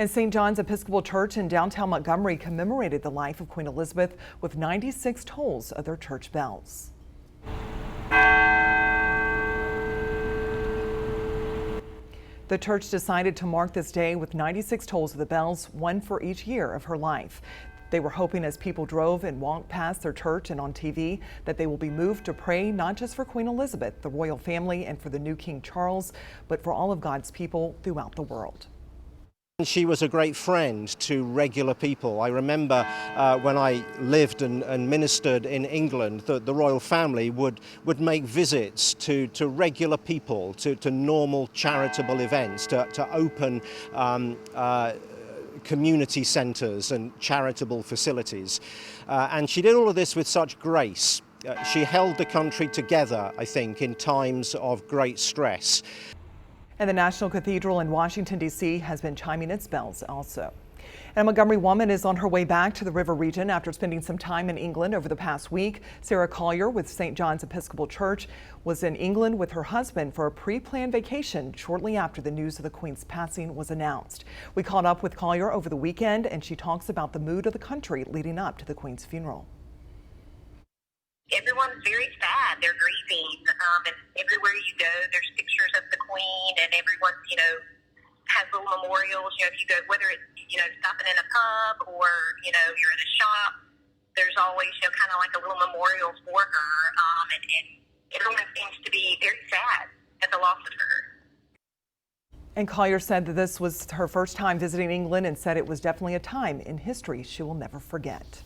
And St. John's Episcopal Church in downtown Montgomery commemorated the life of Queen Elizabeth with 96 tolls of their church bells. The church decided to mark this day with 96 tolls of the bells, one for each year of her life. They were hoping as people drove and walked past their church and on TV that they will be moved to pray not just for Queen Elizabeth, the royal family, and for the new King Charles, but for all of God's people throughout the world. She was a great friend to regular people. I remember when I lived and ministered in England, the royal family would make visits to regular people, to normal charitable events, to open community centres and charitable facilities. And she did all of this with such grace. She held the country together, I think, in times of great stress. And the National Cathedral in Washington, D.C. has been chiming its bells also. And a Montgomery woman is on her way back to the River region after spending some time in England over the past week. Sarah Collier with St. John's Episcopal Church was in England with her husband for a pre-planned vacation shortly after the news of the Queen's passing was announced. We caught up with Collier over the weekend, and she talks about the mood of the country leading up to the Queen's funeral. Everyone's very sad. They're grieving. And everywhere you go, there's pictures of the Queen, and everyone, has little memorials. If you go, whether it's, stopping in a pub or, you're in a shop, there's always, kind of like a little memorial for her. And everyone seems to be very sad at the loss of her. And Collier said that this was her first time visiting England and said it was definitely a time in history she will never forget.